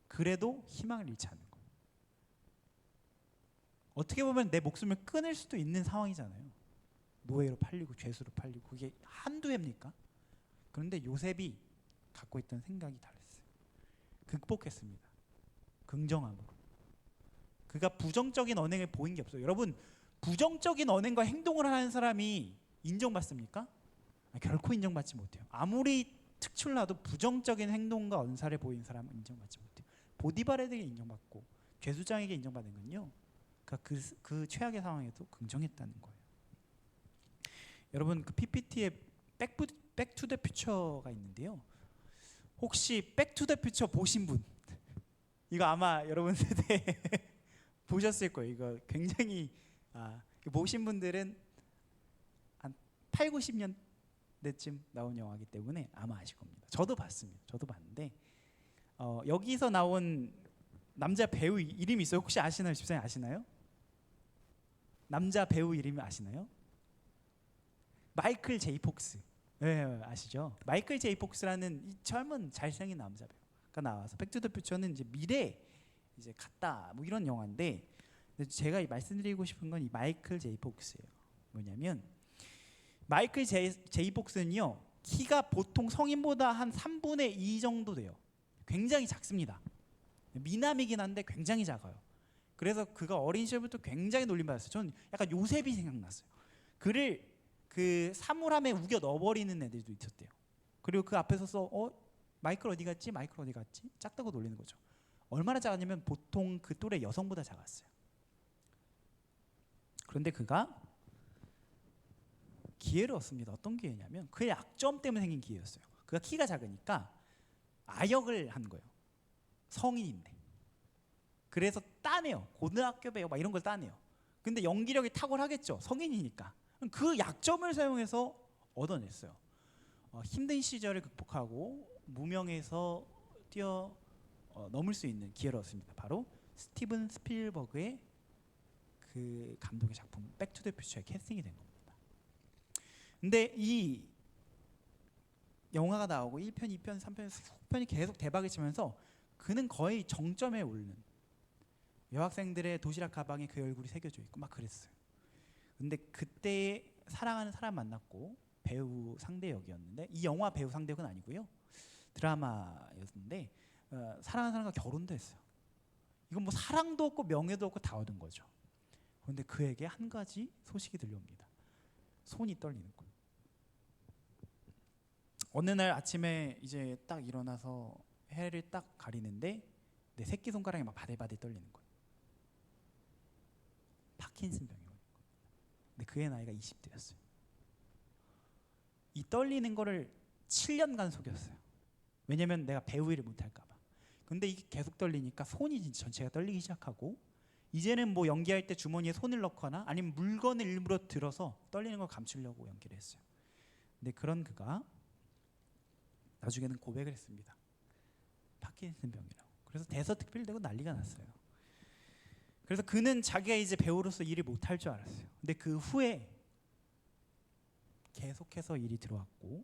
그래도 희망을 잃지 않는 거예요. 어떻게 보면 내 목숨을 끊을 수도 있는 상황이잖아요. 노예로 팔리고 죄수로 팔리고 그게 한두 해입니까? 그런데 요셉이 갖고 있던 생각이 달랐어요. 극복했습니다. 긍정함으로. 그가 부정적인 언행을 보인 게 없어요. 여러분, 부정적인 언행과 행동을 하는 사람이 인정받습니까? 결코 인정받지 못해요. 아무리 특출나도 부정적인 행동과 언사를 보인 사람은 인정받지 못해요. 보디바레에게 인정받고 죄수장에게 인정받은 건요, 그 최악의 상황에도 긍정했다는 거예요. 여러분, 그 PPT에 백투더 퓨처가 있는데요. 혹시 백투더 퓨처 보신 분? 이거 아마 여러분 세대 보셨을 거예요. 이거 굉장히 보신 분들은 한 8, 90년대쯤 나온 영화이기 때문에 아마 아실 겁니다. 저도 봤습니다. 저도 봤는데 여기서 나온 남자 배우 이름이 있어요. 혹시 아시나요? 집사님 아시나요? 남자 배우 이름이 아시나요? 마이클 제이 폭스. 네, 아시죠? 마이클 제이 폭스라는 이 젊은 잘생긴 남자 배우가 나와서 백투더 퓨처는 이제 미래 이제 갔다 뭐 이런 영화인데, 제가 말씀드리고 싶은 건 이 마이클 제이 폭스예요. 뭐냐면 마이클 제이 폭스는요, 키가 보통 성인보다 한 3분의 2 정도 돼요. 굉장히 작습니다. 미남이긴 한데 굉장히 작아요. 그래서 그가 어린 시절부터 굉장히 놀림받았어요. 저는 약간 요셉이 생각났어요. 그를 그 사물함에 우겨 넣어버리는 애들도 있었대요. 그리고 그 앞에 서서 마이클 어디 갔지? 마이클 어디 갔지? 작다고 놀리는 거죠. 얼마나 작았냐면 보통 그 또래 여성보다 작았어요. 그런데 그가 기회를 얻습니다. 어떤 기회냐면 그의 약점 때문에 생긴 기회였어요. 그가 키가 작으니까 아역을 한 거예요. 성인인데. 그래서 따내요. 고등학교 배우 막 이런 걸 따내요. 근데 연기력이 탁월하겠죠. 성인이니까. 그 약점을 사용해서 얻어냈어요. 힘든 시절을 극복하고 무명에서 넘을 수 있는 기회를 얻습니다. 바로 스티븐 스필버그의 그 감독의 작품 백투더퓨처에 캐스팅이 된 겁니다. 근데 이 영화가 나오고 1편, 2편, 3편, 4편이 계속 대박을 치면서 그는 거의 정점에 오르는, 여학생들의 도시락 가방에 그 얼굴이 새겨져 있고 막 그랬어요. 근데 그때 사랑하는 사람 만났고 배우 상대 역이었는데, 이 영화 배우 상대 역은 아니고요, 드라마였는데 사랑하는 사람과 결혼도 했어요. 이건 뭐 사랑도 없고 명예도 없고 다 얻은 거죠. 그런데 그에게 한 가지 소식이 들려옵니다. 손이 떨리는 거예요. 어느 날 아침에 이제 딱 일어나서 해를 딱 가리는데 내 새끼손가락이 막 바들바들 떨리는 거예요. 파킨슨 병이 오는 거예요. 근데 그의 나이가 20대였어요. 이 떨리는 거를 7년간 속였어요. 왜냐면 내가 배우 일을 못할까 봐. 근데 이게 계속 떨리니까 손이 진짜 전체가 떨리기 시작하고, 이제는 뭐 연기할 때 주머니에 손을 넣거나 아니면 물건을 일부러 들어서 떨리는 걸 감추려고 연기를 했어요. 근데 그런 그가 나중에는 고백을 했습니다. 파킨슨 병이라고. 그래서 대서특필되고 난리가 났어요. 그래서 그는 자기가 이제 배우로서 일을 못할 줄 알았어요. 근데 그 후에 계속해서 일이 들어왔고,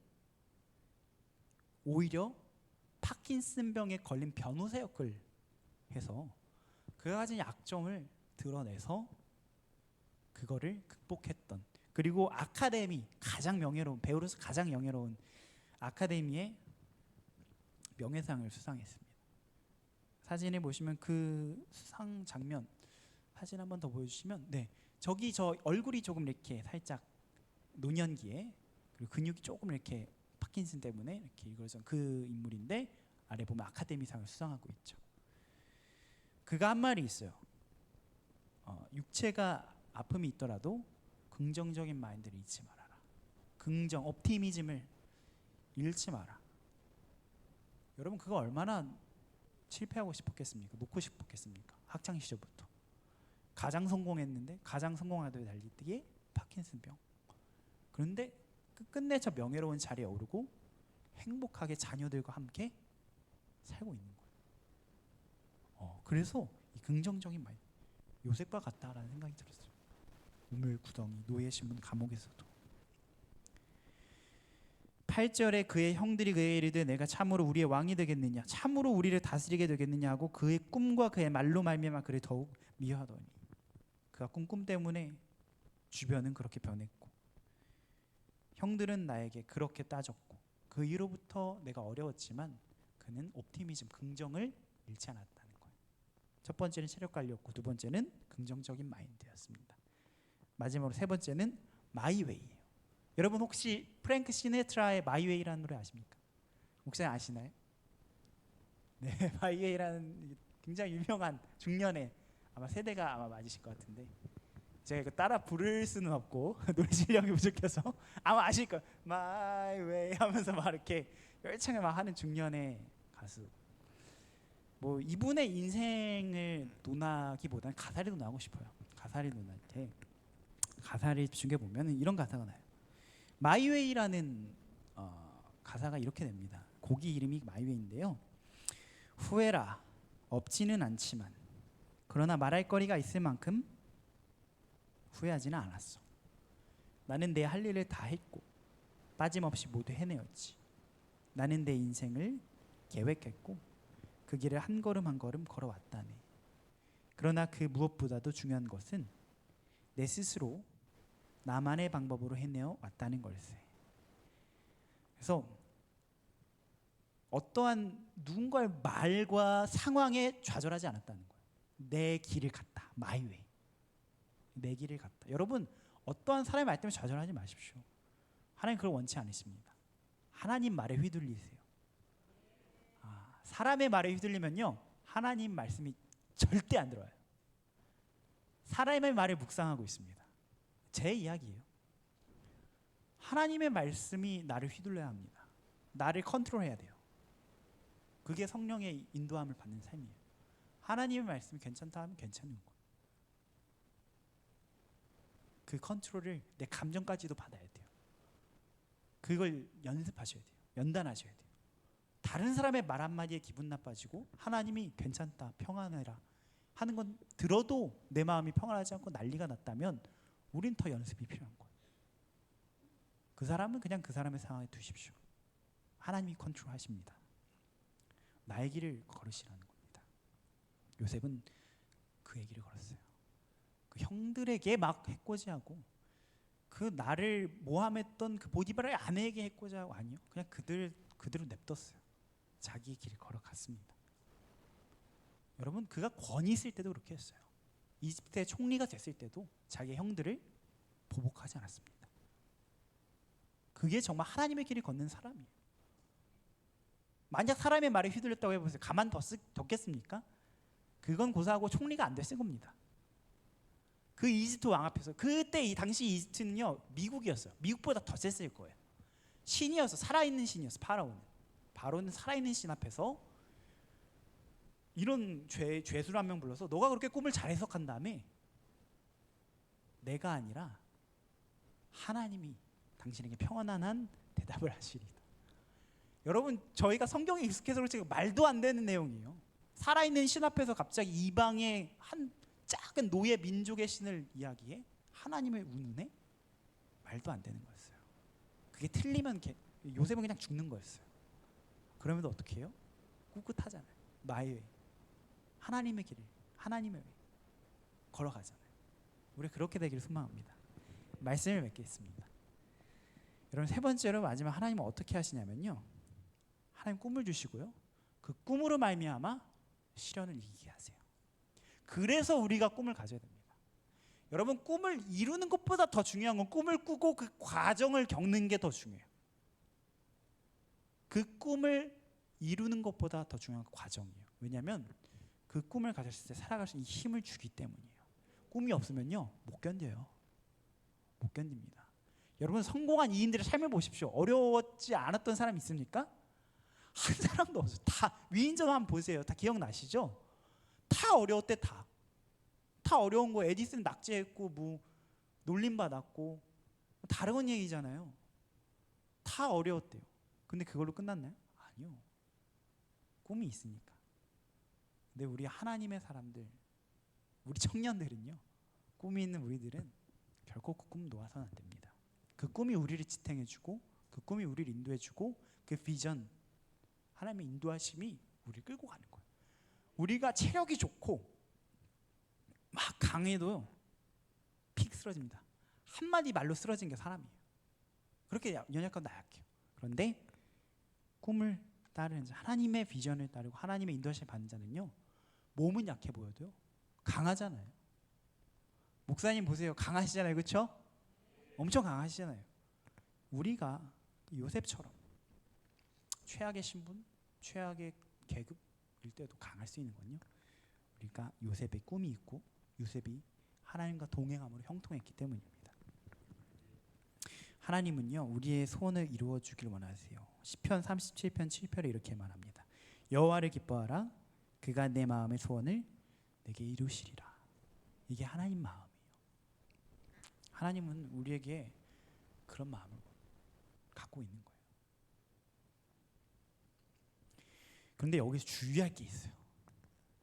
오히려 파킨슨병에 걸린 변호사 역을 해서 그가 가진 약점을 드러내서 그거를 극복했던, 그리고 아카데미, 가장 명예로운, 배우로서 가장 명예로운 아카데미의 명예상을 수상했습니다. 사진에 보시면 그 수상 장면, 사진 한 번 더 보여주시면, 네, 저기 저 얼굴이 조금 이렇게 살짝 노년기에, 그리고 근육이 조금 이렇게 파킨슨 때문에 이렇게 일그러진 그 인물인데, 아래 보면 아카데미상을 수상하고 있죠. 그가 한 말이 있어요. 육체가 아픔이 있더라도 긍정적인 마인드를 잃지 말아라. 긍정, 옵티미즘을 잃지 마라. 여러분, 그거 얼마나 실패하고 싶었겠습니까? 놓고 싶었겠습니까? 학창 시절부터 가장 성공했는데, 가장 성공하던 달리기에 파킨슨병. 그런데 끝내 저 명예로운 자리에 오르고 행복하게 자녀들과 함께 살고 있는 거예요. 그래서 이 긍정적인 마인드, 요셉과 같다라는 생각이 들었어요. 우물 구덩이, 노예 신문, 감옥에서도. 8절에 그의 형들이 그에게 이르되 내가 참으로 우리의 왕이 되겠느냐, 참으로 우리를 다스리게 되겠느냐 하고 그의 꿈과 그의 말로 말미암아 그를 더욱 미워하더니, 그가 꿈 때문에 주변은 그렇게 변했고 형들은 나에게 그렇게 따졌고, 그 이후로부터 내가 어려웠지만 그는 옵티미즘, 긍정을 잃지 않았다는 거예요. 첫 번째는 체력 관리였고, 두 번째는 긍정적인 마인드였습니다. 마지막으로 세 번째는 마이웨이예요. 여러분 혹시 프랭크 시네트라의 마이웨이라는 노래 아십니까? 혹시 아시나요? 네, 마이웨이라는 굉장히 유명한 중년의 아마 세대가 아마 맞으실 것 같은데, 제가 이거 따라 부를 수는 없고 노래 실력이 부족해서 아마 아실 거예요. My way 하면서 막 이렇게 열창을 막 하는 중년의 가수. 뭐 이분의 인생을 논하기보다는 가사를 논하고 싶어요. 가사를 논할 때 가사를 집중해 보면 이런 가사가 나요. My way라는 가사가 이렇게 됩니다. 곡이 이름이 My way인데요. 후회라, 없지는 않지만 그러나 말할 거리가 있을 만큼 후회하지는 않았어. 나는 내 할 일을 다 했고 빠짐없이 모두 해내었지. 나는 내 인생을 계획했고 그 길을 한 걸음 한 걸음 걸어왔다네. 그러나 그 무엇보다도 중요한 것은 내 스스로 나만의 방법으로 해내어 왔다는 걸세. 그래서 어떠한 누군가의 말과 상황에 좌절하지 않았다는 거예요. 내 길을 갔다. My way. 내 길을 갔다. 여러분, 어떠한 사람의 말 때문에 좌절하지 마십시오. 하나님 그걸 원치 않으십니다. 하나님 말에 휘둘리세요. 사람의 말에 휘둘리면요, 하나님 말씀이 절대 안 들어요. 사람의 말에 묵상하고 있습니다. 제 이야기예요. 하나님의 말씀이 나를 휘둘러야 합니다. 나를 컨트롤해야 돼요. 그게 성령의 인도함을 받는 삶이에요. 하나님의 말씀이 괜찮다 하면 괜찮은 거예요. 그 컨트롤을 내 감정까지도 받아야 돼요. 그걸 연습하셔야 돼요. 연단하셔야 돼요. 다른 사람의 말 한마디에 기분 나빠지고 하나님이 괜찮다, 평안해라 하는 건 들어도 내 마음이 평안하지 않고 난리가 났다면 우린 더 연습이 필요한 거예요. 그 사람은 그냥 그 사람의 상황에 두십시오. 하나님이 컨트롤하십니다. 나의 길을 걸으시라는 겁니다. 요셉은 그의 길을 걸었어요. 그 형들에게 막 해코지하고 그 나를 모함했던 그 보디발의 아내에게 해코지하고 아니요. 그냥 그대로 냅뒀어요. 자기의 길을 걸어갔습니다. 여러분, 그가 권위 있을 때도 그렇게 했어요. 이집트의 총리가 됐을 때도 자기 형들을 보복하지 않았습니다. 그게 정말 하나님의 길을 걷는 사람이에요. 만약 사람의 말에 휘둘렸다고 해보세요. 가만 뒀겠습니까? 그건 고사하고 총리가 안 됐을 겁니다. 그 이집트 왕 앞에서, 그때 이 당시 이집트는요 미국이었어요. 미국보다 더 셌을 거예요. 신이어서, 살아있는 신이었어. 바로는 살아있는 신 앞에서 이런 죄수를 한 명 불러서 너가 그렇게 꿈을 잘 해석한 다음에 내가 아니라 하나님이 당신에게 평안한 대답을 하시리다. 여러분, 저희가 성경에 익숙해서 그렇지 말도 안 되는 내용이에요. 살아있는 신 앞에서 갑자기 이방의 한 작은 노예 민족의 신을 이야기해? 하나님의 운운에? 말도 안 되는 거였어요. 그게 틀리면 요셉은 그냥 죽는 거였어요. 그러면 어떻게 해요? 꿋꿋하잖아요. 나의 way, 하나님의 길을, 하나님의 way 걸어가잖아요. 우리 그렇게 되기를 소망합니다. 말씀을 맺겠습니다. 여러분, 세 번째로 마지막 하나님은 어떻게 하시냐면요, 하나님 꿈을 주시고요, 그 꿈으로 말미암아 시련을 이기게 하세요. 그래서 우리가 꿈을 가져야 됩니다. 여러분, 꿈을 이루는 것보다 더 중요한 건 꿈을 꾸고 그 과정을 겪는 게 더 중요해요. 그 꿈을 이루는 것보다 더 중요한 과정이에요. 왜냐하면 그 꿈을 가졌을 때 살아갈 수 있는 힘을 주기 때문이에요. 꿈이 없으면요 못 견뎌요. 못 견딥니다. 여러분, 성공한 이인들의 삶을 보십시오. 어려웠지 않았던 사람 있습니까? 한 사람도 없어요. 다 위인전 한번 보세요. 다 기억나시죠? 다 어려웠대. 다 어려운 거. 에디슨 낙제했고 뭐 놀림받았고 다른 얘기잖아요. 다 어려웠대요. 근데 그걸로 끝났나요? 아니요. 꿈이 있으니까. 근데 우리 하나님의 사람들, 우리 청년들은요, 꿈이 있는 우리들은 결코 그 꿈 놓아서는 안 됩니다. 그 꿈이 우리를 지탱해주고, 그 꿈이 우리를 인도해주고, 그 비전, 하나님의 인도하심이 우리를 끌고 가는 거예요. 우리가 체력이 좋고 막 강해도요 픽 쓰러집니다. 한마디 말로 쓰러진 게 사람이에요. 그렇게 연약하고 나약해요. 그런데 꿈을 따르는 자, 하나님의 비전을 따르고 하나님의 인도하심을 받는 자는요, 몸은 약해 보여도요 강하잖아요. 목사님 보세요. 강하시잖아요. 그렇죠? 엄청 강하시잖아요. 우리가 요셉처럼 최악의 신분, 최악의 계급일 때도 강할 수 있는 건요, 우리가 요셉의 꿈이 있고 요셉이 하나님과 동행함으로 형통했기 때문입니다. 하나님은요 우리의 소원을 이루어 주길 원하세요. 시편 37편 7절에 이렇게 말합니다. 여호와를 기뻐하라. 그가 내 마음의 소원을 내게 이루시리라. 이게 하나님 마음이에요. 하나님은 우리에게 그런 마음을 갖고 있는 거예요. 그런데 여기서 주의할 게 있어요.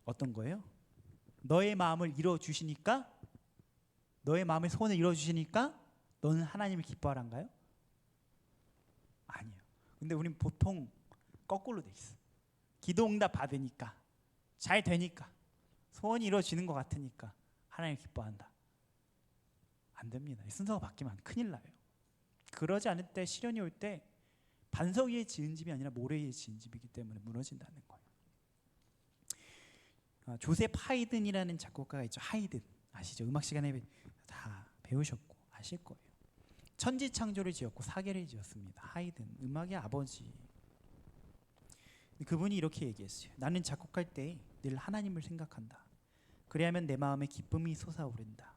어떤 거예요? 너의 마음을 이루어 주시니까, 너의 마음의 소원을 이루어 주시니까 너는 하나님을 기뻐하란가요? 아니에요. 근데 우린 보통 거꾸로 돼 있어. 기도응답 받으니까, 잘 되니까, 소원이 이루어지는 것 같으니까 하나님을 기뻐한다. 안 됩니다. 순서가 바뀌면 큰일 나요. 그러지 않을 때, 시련이 올 때 반석 위에 지은 집이 아니라 모래 위에 지은 집이기 때문에 무너진다는 거예요. 조셉 하이든이라는 작곡가가 있죠. 하이든 아시죠? 음악 시간에 다 배우셨고 아실 거예요. 천지창조를 지었고 사계를 지었습니다. 하이든, 음악의 아버지. 그분이 이렇게 얘기했어요. 나는 작곡할 때 늘 하나님을 생각한다. 그래야면 내 마음에 기쁨이 솟아오른다.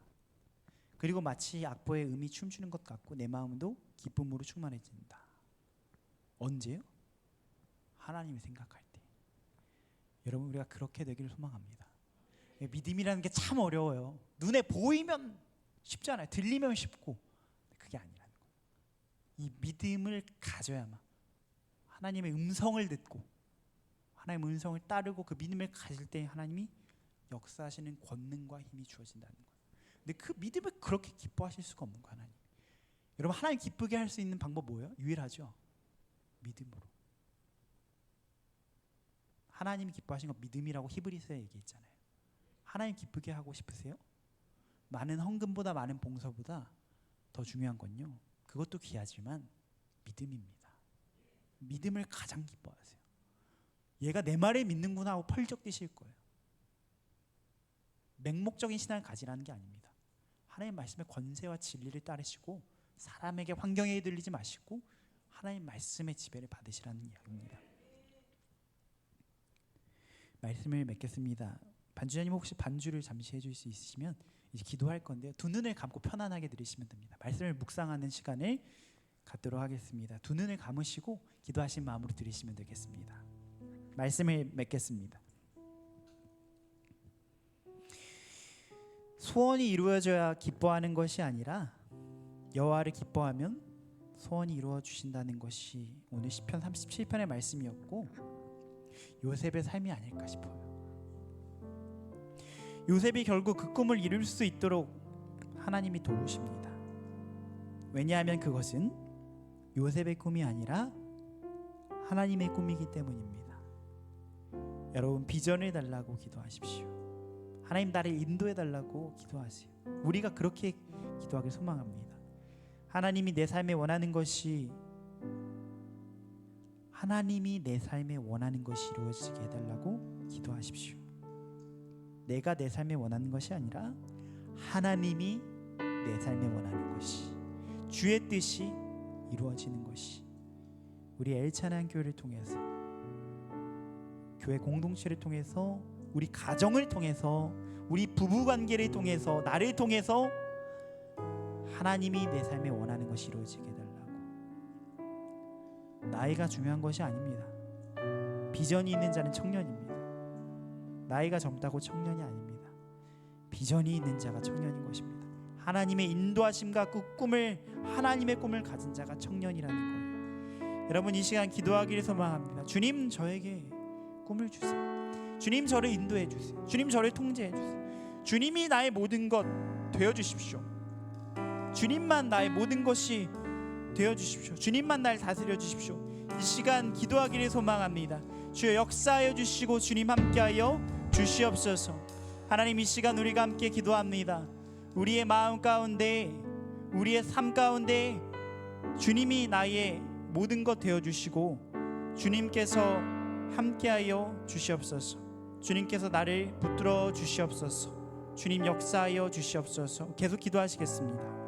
그리고 마치 악보의 음이 춤추는 것 같고 내 마음도 기쁨으로 충만해진다. 언제요? 하나님을 생각할 때. 여러분, 우리가 그렇게 되기를 소망합니다. 믿음이라는 게 참 어려워요. 눈에 보이면 쉽잖아요. 들리면 쉽고. 그게 아니라는 거예요. 이 믿음을 가져야만, 하나님의 음성을 듣고 하나님의 음성을 따르고 그 믿음을 가질 때 하나님이 역사하시는 권능과 힘이 주어진다는 거예요. 근데 그 믿음을 그렇게 기뻐하실 수가 없는 거예요. 하나님. 여러분, 하나님 기쁘게 할 수 있는 방법 뭐예요? 유일하죠. 믿음으로. 하나님이 기뻐하시는 건 믿음이라고 히브리서에 얘기했잖아요. 하나님 기쁘게 하고 싶으세요? 많은 헌금보다 많은 봉사보다 더 중요한 건요, 그것도 귀하지만 믿음입니다. 믿음을 가장 기뻐하세요. 얘가 내 말을 믿는구나 하고 펄쩍 뛰실 거예요. 맹목적인 신앙을 가지라는 게 아닙니다. 하나님 말씀의 권세와 진리를 따르시고 사람에게, 환경에 들리지 마시고 하나님 말씀의 지배를 받으시라는 이야기입니다. 말씀을 맺겠습니다. 반주자님, 혹시 반주를 잠시 해줄 수 있으시면 이제 기도할 건데요, 두 눈을 감고 편안하게 들으시면 됩니다. 말씀을 묵상하는 시간을 갖도록 하겠습니다. 두 눈을 감으시고 기도하신 마음으로 들으시면 되겠습니다. 말씀을 맺겠습니다. 소원이 이루어져야 기뻐하는 것이 아니라 여호와를 기뻐하면 소원이 이루어 주신다는 것이 오늘 시편 37편의 말씀이었고 요셉의 삶이 아닐까 싶어요. 요셉이 결국 그 꿈을 이룰 수 있도록 하나님이 도우십니다. 왜냐하면 그것은 요셉의 꿈이 아니라 하나님의 꿈이기 때문입니다. 여러분, 비전을 달라고 기도하십시오. 하나님, 나를 인도해 달라고 기도하세요. 우리가 그렇게 기도하길 소망합니다. 하나님이 내 삶에 원하는 것이 이루어지게 해달라고 기도하십시오. 내가 내 삶에 원하는 것이 아니라 하나님이 내 삶에 원하는 것이, 주의 뜻이 이루어지는 것이, 우리 엘찬한 교회를 통해서, 교회 공동체를 통해서, 우리 가정을 통해서, 우리 부부관계를 통해서, 나를 통해서 하나님이 내 삶에 원하는 것이 이루어지게 해달라고. 나이가 중요한 것이 아닙니다. 비전이 있는 자는 청년입니다. 나이가 젊다고 청년이 아닙니다. 비전이 있는 자가 청년인 것입니다. 하나님의 인도하심과 그 꿈을, 하나님의 꿈을 가진 자가 청년이라는 거예요. 여러분, 이 시간 기도하기를 소망합니다. 주님, 저에게 꿈을 주세요. 주님, 저를 인도해 주세요. 주님, 저를 통제해 주세요. 주님이 나의 모든 것 되어 주십시오. 주님만 나의 모든 것이 되어 주십시오. 주님만 날 다스려 주십시오. 이 시간 기도하기를 소망합니다. 주여, 역사하여 주시고 주님 함께하여 주시옵소서. 하나님, 이 시간 우리가 함께 기도합니다. 우리의 마음 가운데, 우리의 삶 가운데 주님이 나의 모든 것 되어 주시고 주님께서 함께하여 주시옵소서. 주님께서 나를 붙들어 주시옵소서. 주님, 역사하여 주시옵소서. 계속 기도하시겠습니다.